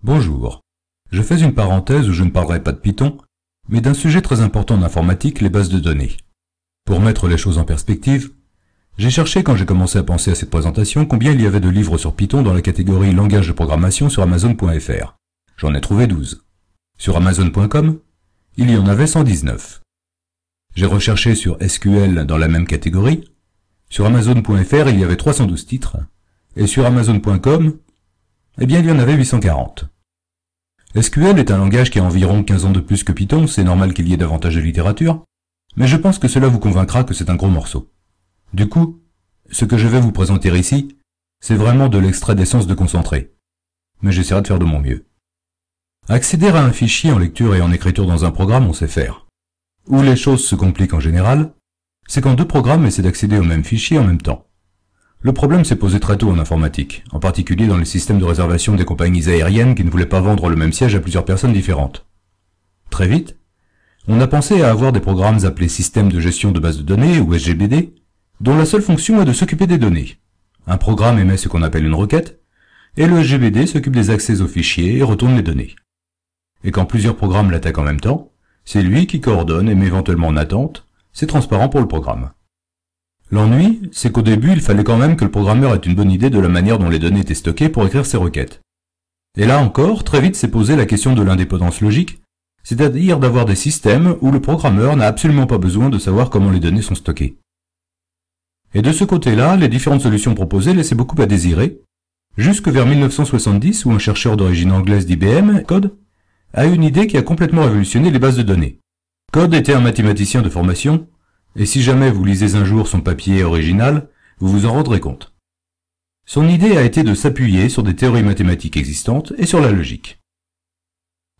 Bonjour. Je fais une parenthèse où je ne parlerai pas de Python, mais d'un sujet très important en informatique, les bases de données. Pour mettre les choses en perspective, j'ai cherché quand j'ai commencé à penser à cette présentation combien il y avait de livres sur Python dans la catégorie langage de programmation sur Amazon.fr. J'en ai trouvé 12. Sur Amazon.com, il y en avait 119. J'ai recherché sur SQL dans la même catégorie. Sur Amazon.fr, il y avait 312 titres. Et sur Amazon.com, eh bien il y en avait 840. SQL est un langage qui a environ 15 ans de plus que Python, c'est normal qu'il y ait davantage de littérature, mais je pense que cela vous convaincra que c'est un gros morceau. Du coup, ce que je vais vous présenter ici, c'est vraiment de l'extrait d'essence de concentré. Mais j'essaierai de faire de mon mieux. Accéder à un fichier en lecture et en écriture dans un programme, on sait faire. Où les choses se compliquent en général, c'est quand deux programmes essaient d'accéder au même fichier en même temps. Le problème s'est posé très tôt en informatique, en particulier dans les systèmes de réservation des compagnies aériennes qui ne voulaient pas vendre le même siège à plusieurs personnes différentes. Très vite, on a pensé à avoir des programmes appelés systèmes de gestion de bases de données, ou SGBD, dont la seule fonction est de s'occuper des données. Un programme émet ce qu'on appelle une requête, et le SGBD s'occupe des accès aux fichiers et retourne les données. Et quand plusieurs programmes l'attaquent en même temps, c'est lui qui coordonne et met éventuellement en attente, c'est transparent pour le programme. L'ennui, c'est qu'au début, il fallait quand même que le programmeur ait une bonne idée de la manière dont les données étaient stockées pour écrire ses requêtes. Et là encore, très vite s'est posée la question de l'indépendance logique, c'est-à-dire d'avoir des systèmes où le programmeur n'a absolument pas besoin de savoir comment les données sont stockées. Et de ce côté-là, les différentes solutions proposées laissaient beaucoup à désirer, jusque vers 1970 où un chercheur d'origine anglaise d'IBM, Code, a eu une idée qui a complètement révolutionné les bases de données. Code était un mathématicien de formation, et si jamais vous lisez un jour son papier original, vous vous en rendrez compte. Son idée a été de s'appuyer sur des théories mathématiques existantes et sur la logique.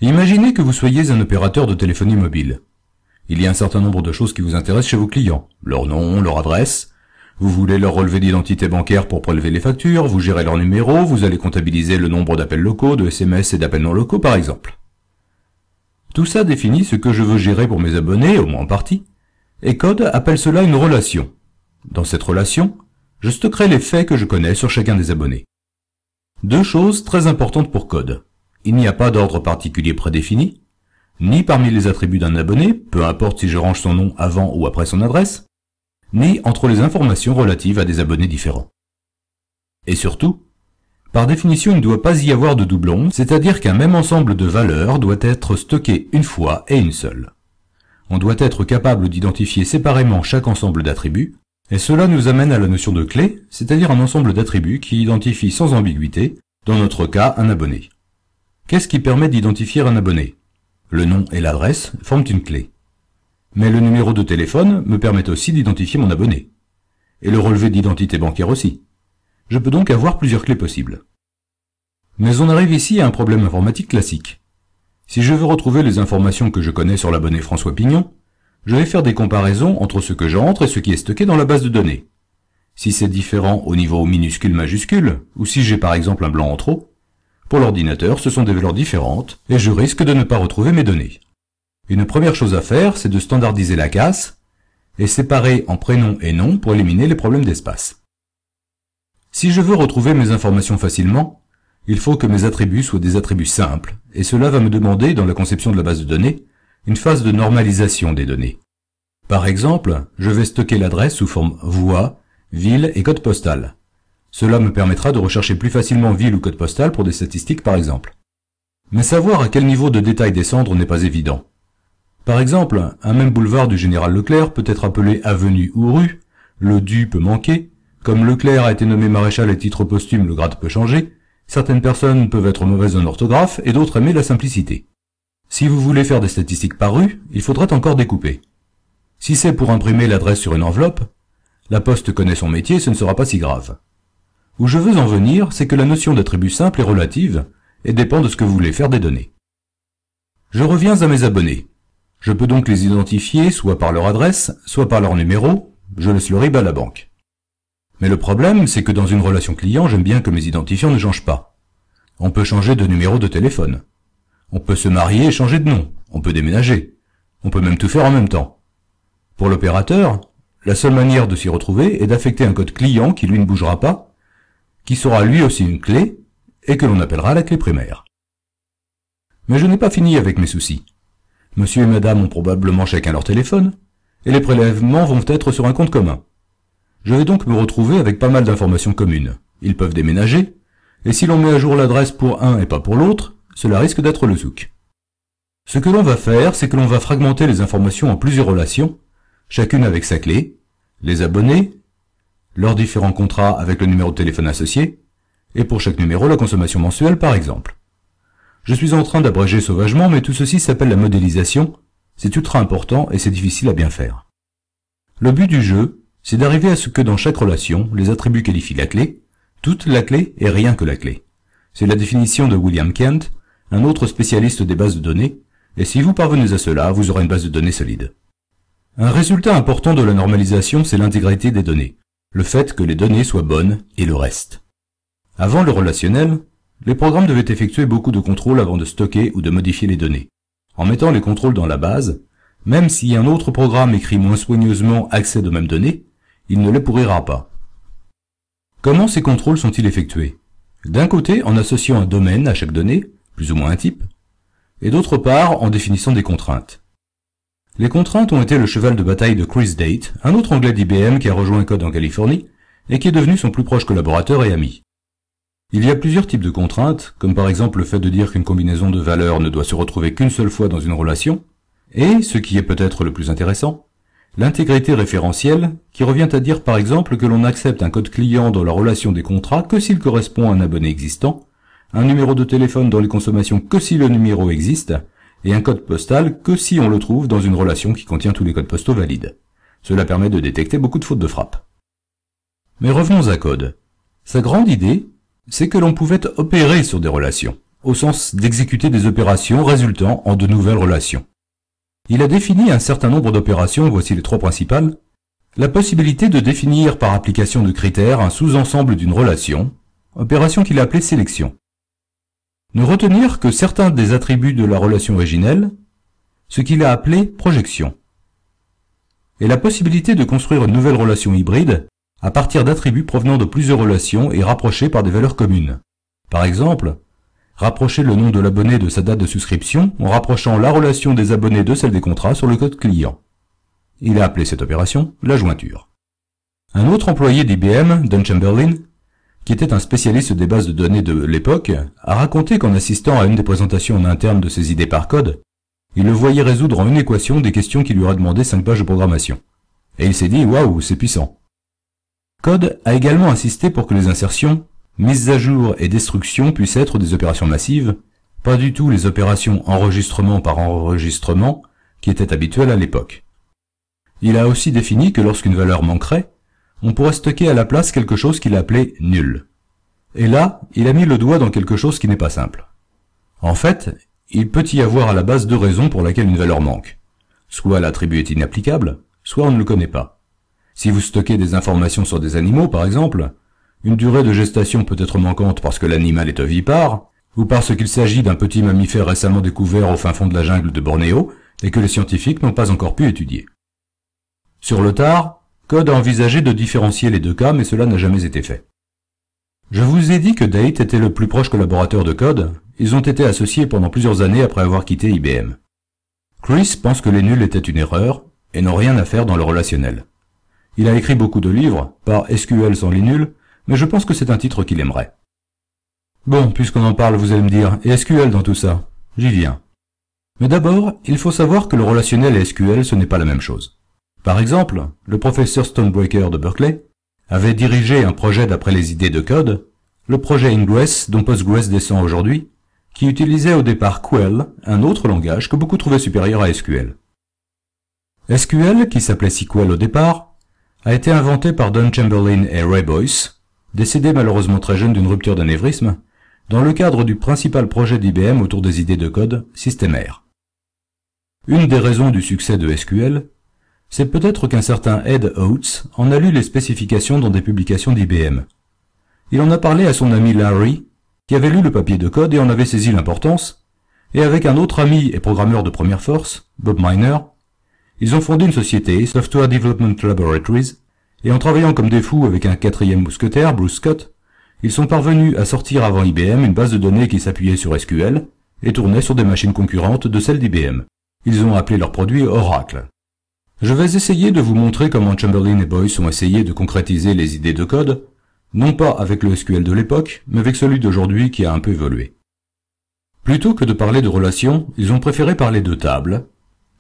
Imaginez que vous soyez un opérateur de téléphonie mobile. Il y a un certain nombre de choses qui vous intéressent chez vos clients. Leur nom, leur adresse. Vous voulez leur relevé d'identité bancaire pour prélever les factures, vous gérez leur numéro, vous allez comptabiliser le nombre d'appels locaux, de SMS et d'appels non locaux par exemple. Tout ça définit ce que je veux gérer pour mes abonnés, au moins en partie. Et Code appelle cela une relation. Dans cette relation, je stockerai les faits que je connais sur chacun des abonnés. Deux choses très importantes pour Code. Il n'y a pas d'ordre particulier prédéfini, ni parmi les attributs d'un abonné, peu importe si je range son nom avant ou après son adresse, ni entre les informations relatives à des abonnés différents. Et surtout, par définition, il ne doit pas y avoir de doublons, c'est-à-dire qu'un même ensemble de valeurs doit être stocké une fois et une seule. On doit être capable d'identifier séparément chaque ensemble d'attributs, et cela nous amène à la notion de clé, c'est-à-dire un ensemble d'attributs qui identifie sans ambiguïté, dans notre cas, un abonné. Qu'est-ce qui permet d'identifier un abonné? Le nom et l'adresse forment une clé. Mais le numéro de téléphone me permet aussi d'identifier mon abonné. Et le relevé d'identité bancaire aussi. Je peux donc avoir plusieurs clés possibles. Mais on arrive ici à un problème informatique classique. Si je veux retrouver les informations que je connais sur l'abonné François Pignon, je vais faire des comparaisons entre ce que j'entre et ce qui est stocké dans la base de données. Si c'est différent au niveau minuscule-majuscule, ou si j'ai par exemple un blanc en trop, pour l'ordinateur ce sont des valeurs différentes, et je risque de ne pas retrouver mes données. Une première chose à faire, c'est de standardiser la casse, et séparer en prénom et nom pour éliminer les problèmes d'espace. Si je veux retrouver mes informations facilement, il faut que mes attributs soient des attributs simples, et cela va me demander, dans la conception de la base de données, une phase de normalisation des données. Par exemple, je vais stocker l'adresse sous forme voix, ville et code postal. Cela me permettra de rechercher plus facilement ville ou code postal pour des statistiques par exemple. Mais savoir à quel niveau de détail descendre n'est pas évident. Par exemple, un même boulevard du Général Leclerc peut être appelé avenue ou rue, le du peut manquer, comme Leclerc a été nommé maréchal et titre posthume, le grade peut changer. Certaines personnes peuvent être mauvaises en orthographe et d'autres aimer la simplicité. Si vous voulez faire des statistiques par rue, il faudrait encore découper. Si c'est pour imprimer l'adresse sur une enveloppe, la Poste connaît son métier, ce ne sera pas si grave. Où je veux en venir, c'est que la notion d'attribut simple est relative et dépend de ce que vous voulez faire des données. Je reviens à mes abonnés. Je peux donc les identifier soit par leur adresse, soit par leur numéro, je laisse le RIB à la banque. Mais le problème, c'est que dans une relation client, j'aime bien que mes identifiants ne changent pas. On peut changer de numéro de téléphone. On peut se marier et changer de nom. On peut déménager. On peut même tout faire en même temps. Pour l'opérateur, la seule manière de s'y retrouver est d'affecter un code client qui lui ne bougera pas, qui sera lui aussi une clé, et que l'on appellera la clé primaire. Mais je n'ai pas fini avec mes soucis. Monsieur et madame ont probablement chacun leur téléphone, et les prélèvements vont être sur un compte commun. Je vais donc me retrouver avec pas mal d'informations communes. Ils peuvent déménager, et si l'on met à jour l'adresse pour un et pas pour l'autre, cela risque d'être le zouk. Ce que l'on va faire, c'est que l'on va fragmenter les informations en plusieurs relations, chacune avec sa clé, les abonnés, leurs différents contrats avec le numéro de téléphone associé, et pour chaque numéro la consommation mensuelle par exemple. Je suis en train d'abréger sauvagement, mais tout ceci s'appelle la modélisation, c'est ultra important et c'est difficile à bien faire. Le but du jeu, c'est d'arriver à ce que dans chaque relation, les attributs qualifient la clé, toute la clé et rien que la clé. C'est la définition de William Kent, un autre spécialiste des bases de données, et si vous parvenez à cela, vous aurez une base de données solide. Un résultat important de la normalisation, c'est l'intégrité des données, le fait que les données soient bonnes et le reste. Avant le relationnel, les programmes devaient effectuer beaucoup de contrôles avant de stocker ou de modifier les données. En mettant les contrôles dans la base, même si un autre programme écrit moins soigneusement accède aux mêmes données, il ne les pourrira pas. Comment ces contrôles sont-ils effectués? D'un côté, en associant un domaine à chaque donnée, plus ou moins un type, et d'autre part, en définissant des contraintes. Les contraintes ont été le cheval de bataille de Chris Date, un autre anglais d'IBM qui a rejoint Code en Californie, et qui est devenu son plus proche collaborateur et ami. Il y a plusieurs types de contraintes, comme par exemple le fait de dire qu'une combinaison de valeurs ne doit se retrouver qu'une seule fois dans une relation, et, ce qui est peut-être le plus intéressant, l'intégrité référentielle, qui revient à dire par exemple que l'on accepte un code client dans la relation des contrats que s'il correspond à un abonné existant, un numéro de téléphone dans les consommations que si le numéro existe, et un code postal que si on le trouve dans une relation qui contient tous les codes postaux valides. Cela permet de détecter beaucoup de fautes de frappe. Mais revenons à Code. Sa grande idée, c'est que l'on pouvait opérer sur des relations, au sens d'exécuter des opérations résultant en de nouvelles relations. Il a défini un certain nombre d'opérations, voici les trois principales. La possibilité de définir par application de critères un sous-ensemble d'une relation, opération qu'il a appelée sélection. Ne retenir que certains des attributs de la relation originelle, ce qu'il a appelé projection. Et la possibilité de construire une nouvelle relation hybride à partir d'attributs provenant de plusieurs relations et rapprochés par des valeurs communes. Par exemple, rapprocher le nom de l'abonné de sa date de souscription en rapprochant la relation des abonnés de celle des contrats sur le code client. Il a appelé cette opération la jointure. Un autre employé d'IBM, Don Chamberlain, qui était un spécialiste des bases de données de l'époque, a raconté qu'en assistant à une des présentations en interne de ses idées par code, il le voyait résoudre en une équation des questions qui lui auraient demandé 5 pages de programmation. Et il s'est dit « Waouh, c'est puissant ». Code a également insisté pour que les insertions, mises à jour et destruction puissent être des opérations massives, pas du tout les opérations enregistrement par enregistrement qui étaient habituelles à l'époque. Il a aussi défini que lorsqu'une valeur manquerait, on pourrait stocker à la place quelque chose qu'il appelait nul. Et là, il a mis le doigt dans quelque chose qui n'est pas simple. En fait, il peut y avoir à la base deux raisons pour lesquelles une valeur manque. Soit l'attribut est inapplicable, soit on ne le connaît pas. Si vous stockez des informations sur des animaux, par exemple, une durée de gestation peut être manquante parce que l'animal est ovipare, ou parce qu'il s'agit d'un petit mammifère récemment découvert au fin fond de la jungle de Bornéo et que les scientifiques n'ont pas encore pu étudier. Sur le tard, Code a envisagé de différencier les deux cas, mais cela n'a jamais été fait. Je vous ai dit que Date était le plus proche collaborateur de Code, ils ont été associés pendant plusieurs années après avoir quitté IBM. Chris pense que les nuls étaient une erreur et n'ont rien à faire dans le relationnel. Il a écrit beaucoup de livres, par SQL sans les nuls, mais je pense que c'est un titre qu'il aimerait. Bon, puisqu'on en parle, vous allez me dire, et SQL dans tout ça? J'y viens. Mais d'abord, il faut savoir que le relationnel et SQL, ce n'est pas la même chose. Par exemple, le professeur Stonebreaker de Berkeley avait dirigé un projet d'après les idées de Code, le projet Ingress dont Postgres descend aujourd'hui, qui utilisait au départ Quell, un autre langage que beaucoup trouvaient supérieur à SQL. SQL, qui s'appelait SQL au départ, a été inventé par Don Chamberlain et Ray Boyce, décédés malheureusement très jeunes d'une rupture d'anévrisme, dans le cadre du principal projet d'IBM autour des idées de code, System-R. Une des raisons du succès de SQL, c'est peut-être qu'un certain Ed Oates en a lu les spécifications dans des publications d'IBM. Il en a parlé à son ami Larry, qui avait lu le papier de code et en avait saisi l'importance, et avec un autre ami et programmeur de première force, Bob Miner, ils ont fondé une société, Software Development Laboratories, et en travaillant comme des fous avec un quatrième mousquetaire, Bruce Scott, ils sont parvenus à sortir avant IBM une base de données qui s'appuyait sur SQL, et tournaient sur des machines concurrentes de celles d'IBM. Ils ont appelé leur produit Oracle. Je vais essayer de vous montrer comment Chamberlain et Boyce ont essayé de concrétiser les idées de code, non pas avec le SQL de l'époque, mais avec celui d'aujourd'hui qui a un peu évolué. Plutôt que de parler de relations, ils ont préféré parler de tables,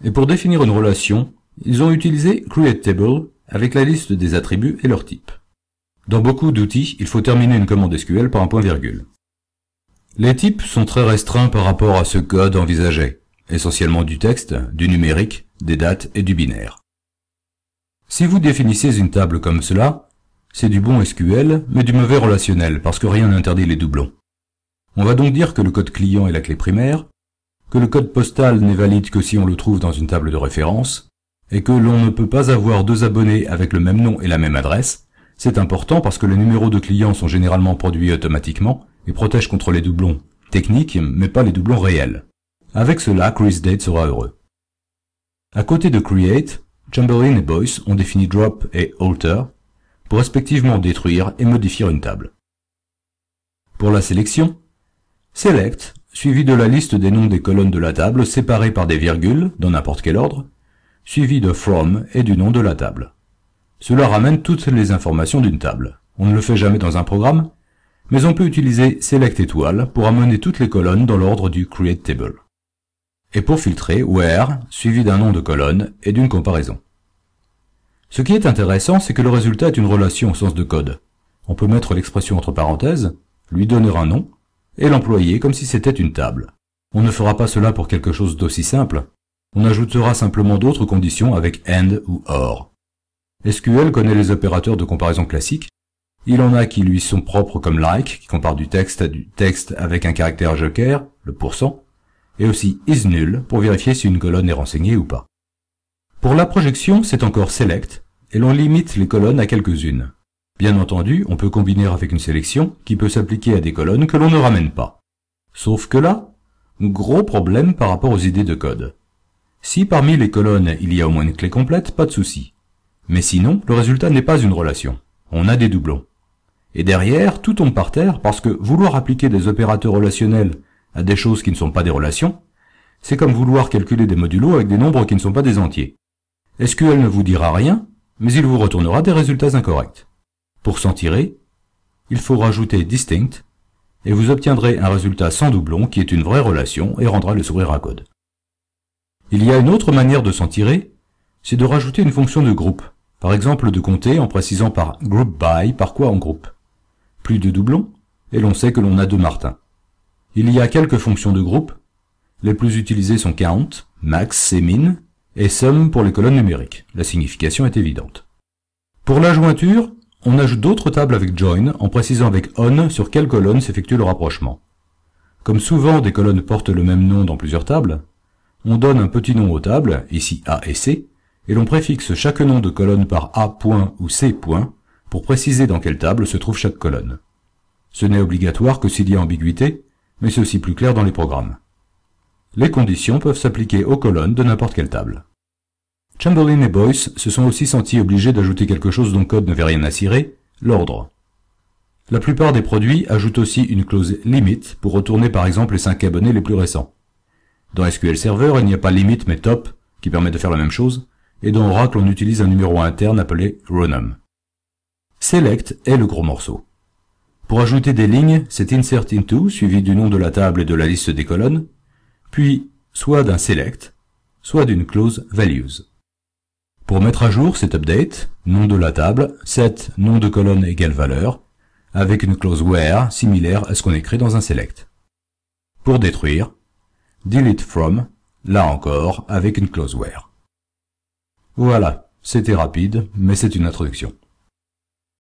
et pour définir une relation, ils ont utilisé createTable avec la liste des attributs et leurs types. Dans beaucoup d'outils, il faut terminer une commande SQL par un point-virgule. Les types sont très restreints par rapport à ce que code envisageait, essentiellement du texte, du numérique, des dates et du binaire. Si vous définissez une table comme cela, c'est du bon SQL, mais du mauvais relationnel, parce que rien n'interdit les doublons. On va donc dire que le code client est la clé primaire, que le code postal n'est valide que si on le trouve dans une table de référence, et que l'on ne peut pas avoir deux abonnés avec le même nom et la même adresse. C'est important parce que les numéros de clients sont généralement produits automatiquement et protègent contre les doublons techniques, mais pas les doublons réels. Avec cela, ChrisDate sera heureux. À côté de Create, Chamberlain et Boyce ont défini Drop et Alter pour respectivement détruire et modifier une table. Pour la sélection, Select, suivi de la liste des noms des colonnes de la table séparées par des virgules dans n'importe quel ordre, suivi de From et du nom de la table. Cela ramène toutes les informations d'une table. On ne le fait jamais dans un programme, mais on peut utiliser Select étoile pour amener toutes les colonnes dans l'ordre du createTable. Et pour filtrer, Where, suivi d'un nom de colonne et d'une comparaison. Ce qui est intéressant, c'est que le résultat est une relation au sens de code. On peut mettre l'expression entre parenthèses, lui donner un nom, et l'employer comme si c'était une table. On ne fera pas cela pour quelque chose d'aussi simple. On ajoutera simplement d'autres conditions avec AND ou OR. SQL connaît les opérateurs de comparaison classiques. Il en a qui lui sont propres comme like, qui compare du texte à du texte avec un caractère joker, le %, et aussi isNull pour vérifier si une colonne est renseignée ou pas. Pour la projection, c'est encore select, et l'on limite les colonnes à quelques-unes. Bien entendu, on peut combiner avec une sélection qui peut s'appliquer à des colonnes que l'on ne ramène pas. Sauf que là, gros problème par rapport aux idées de code. Si parmi les colonnes il y a au moins une clé complète, pas de souci. Mais sinon, le résultat n'est pas une relation. On a des doublons. Et derrière, tout tombe par terre parce que vouloir appliquer des opérateurs relationnels à des choses qui ne sont pas des relations, c'est comme vouloir calculer des modulos avec des nombres qui ne sont pas des entiers. SQL ne vous dira rien, mais il vous retournera des résultats incorrects. Pour s'en tirer, il faut rajouter distinct, et vous obtiendrez un résultat sans doublon qui est une vraie relation et rendra le sourire à code. Il y a une autre manière de s'en tirer, c'est de rajouter une fonction de groupe, par exemple de compter en précisant par group by par quoi on groupe. Plus de doublons, et l'on sait que l'on a deux Martins. Il y a quelques fonctions de groupe, les plus utilisées sont count, max et min, et sum pour les colonnes numériques. La signification est évidente. Pour la jointure, on ajoute d'autres tables avec join en précisant avec on sur quelle colonne s'effectue le rapprochement. Comme souvent des colonnes portent le même nom dans plusieurs tables, on donne un petit nom aux tables, ici A et C, et l'on préfixe chaque nom de colonne par A point ou C point pour préciser dans quelle table se trouve chaque colonne. Ce n'est obligatoire que s'il y a ambiguïté, mais c'est aussi plus clair dans les programmes. Les conditions peuvent s'appliquer aux colonnes de n'importe quelle table. Chamberlain et Boyce se sont aussi sentis obligés d'ajouter quelque chose dont code n'avait rien à cirer, l'ordre. La plupart des produits ajoutent aussi une clause limit pour retourner par exemple les 5 abonnés les plus récents. Dans SQL Server, il n'y a pas limit mais top, qui permet de faire la même chose, et dans Oracle on utilise un numéro interne appelé rownum. Select est le gros morceau. Pour ajouter des lignes, c'est insert into, suivi du nom de la table et de la liste des colonnes, puis soit d'un select, soit d'une clause values. Pour mettre à jour, c'est update, nom de la table, set, nom de colonne égale valeur, avec une clause where similaire à ce qu'on écrit dans un select. Pour détruire, delete from, là encore, avec une clause where. Voilà, c'était rapide, mais c'est une introduction.